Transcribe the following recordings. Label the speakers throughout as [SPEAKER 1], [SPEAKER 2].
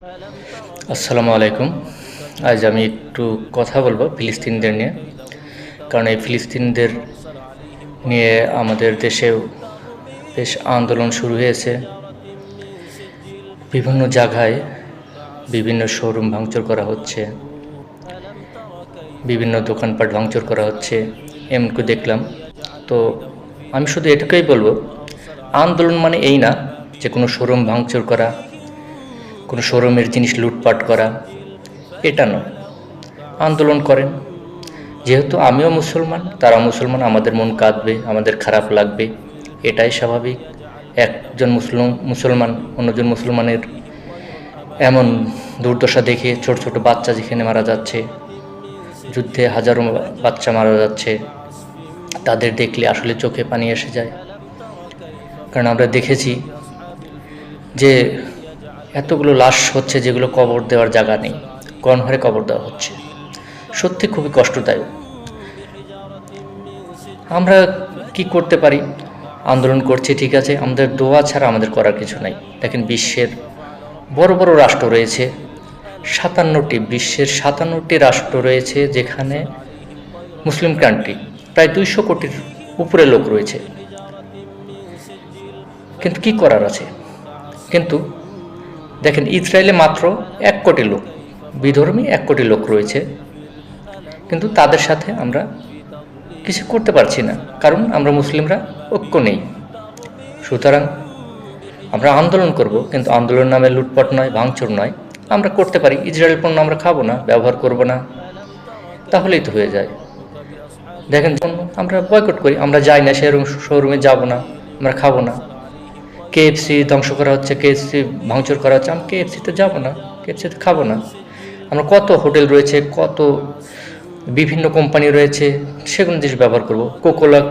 [SPEAKER 1] আসসালামু আলাইকুম। আজ আমি একটু কথা বলবো ফিলিস্তিনদের নিয়ে, কারণ এই ফিলিস্তিনদের নিয়ে আমাদের দেশেও বেশ আন্দোলন শুরু হয়েছে। বিভিন্ন জায়গায় বিভিন্ন শোরুম ভাঙচুর করা হচ্ছে, বিভিন্ন দোকানপাট ভাঙচুর করা হচ্ছে, এমনকি দেখলাম। তো আমি শুধু এটুকুই বলবো, আন্দোলন মানে এই না যে কোনো শোরুম ভাঙচুর করা, কোনো শোরুমের জিনিস লুটপাট করা, এটা নয়। আন্দোলন করেন, যেহেতু আমিও মুসলমান, তারা মুসলমান, আমাদের মন কাঁদবে, আমাদের খারাপ লাগবে, এটাই স্বাভাবিক। একজন মুসলমান অন্যজন মুসলমানের এমন দুর্দশা দেখে, ছোট ছোট বাচ্চা যেখানে মারা যাচ্ছে, যুদ্ধে হাজারো বাচ্চা মারা যাচ্ছে, তাদের দেখলে আসলে চোখে পানি এসে যায়। কারণ আমরা দেখেছি যে এতগুলো লাশ হচ্ছে যেগুলো কবর দেওয়ার জায়গা নেই, গণহারে কবর দেওয়া হচ্ছে। সত্যি খুবই কষ্টদায়ক। আমরা কি করতে পারি? আন্দোলন করছি, ঠিক আছে, আমাদের দোয়া ছাড়া আমাদের করার কিছু নাই। দেখেন, বিশ্বের বড় বড় রাষ্ট্র রয়েছে, বিশ্বের 57টি রাষ্ট্র রয়েছে যেখানে মুসলিম কান্ট্রি, প্রায় 200 কোটির উপরে লোক রয়েছে। কিন্তু কি করার আছে? কিন্তু দেখেন, ইসরায়েলে মাত্র 1 কোটি লোক, বিধর্মী 1 কোটি লোক রয়েছে, কিন্তু তাদের সাথে আমরা কিছু করতে পারছি না, কারণ আমরা মুসলিমরা ঐক্য নেই। সুতরাং আমরা আন্দোলন করব, কিন্তু আন্দোলন নামে লুটপাট নয়, ভাঙচুর নয়। আমরা করতে পারি, ইসরায়েল পণ্য আমরা খাবো না, ব্যবহার করব না, তাহলেই তো হয়ে যায়। দেখেন, আমরা বয়কট করি, আমরা যাই না, সেরকম শোরুমে যাব না, আমরা খাবো না। কেএফসি ধ্বংস করা হচ্ছে, কেএফসি ভাঙচুর করা হচ্ছে, আমি কেএফসিতে যাব না, কেএফসিতে খাবো না। আমরা কত হোটেল রয়েছে, কত বিভিন্ন কোম্পানি রয়েছে, সেগুলো দেশ ব্যবহার করব।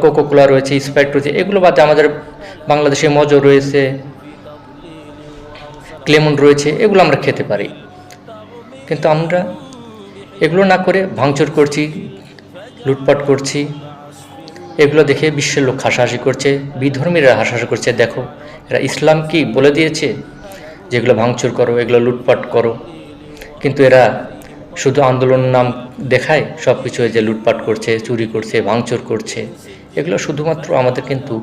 [SPEAKER 1] কোকোকোলা রয়েছে, স্প্রাইট রয়েছে, এগুলো বাদে আমাদের বাংলাদেশে মজো রয়েছে, ক্লেমন রয়েছে, এগুলো আমরা খেতে পারি। কিন্তু আমরা এগুলো না করে ভাঙচুর করছি, লুটপাট করছি। এগুলো দেখে বিশ্বের লোক হাসাহাসি করছে, বিধর্মীরা হাসাহাসি করছে। দেখো, এরা ইসলাম কি বলে দিয়েছে যেগুলো ভাঙচুর করো, এগুলো লুটপাট করো। কিন্তু এরা শুধু আন্দোলন নাম দেখায়, সব কিছু যে লুটপাট করছে, চুরি করছে, ভাঙচুর করছে। এগুলো শুধুমাত্র আমাদের কিন্তু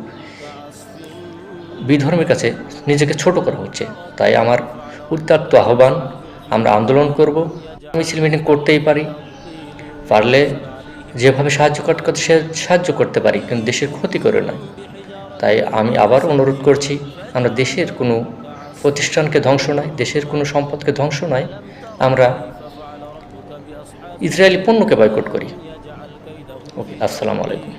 [SPEAKER 1] বিধর্মের কাছে নিজেকে ছোট করা হচ্ছে। তাই আমার উত্তপ্ত আহ্বান, আমরা আন্দোলন করব, মিছিল মিটিং করতেই পারি, পারলে যেভাবে সাহায্য করতে সে সাহায্য করতে পারি, কিন্তু দেশের ক্ষতি করে নয়। তাই আমি আবার অনুরোধ করছি, আমরা দেশের কোনো প্রতিষ্ঠানকে ধ্বংস নয়, দেশের কোনো সম্পদকে ধ্বংস নয়, আমরা ইসরায়েলি পণ্যকে বয়কট করি। ওকে, আসসালামু আলাইকুম।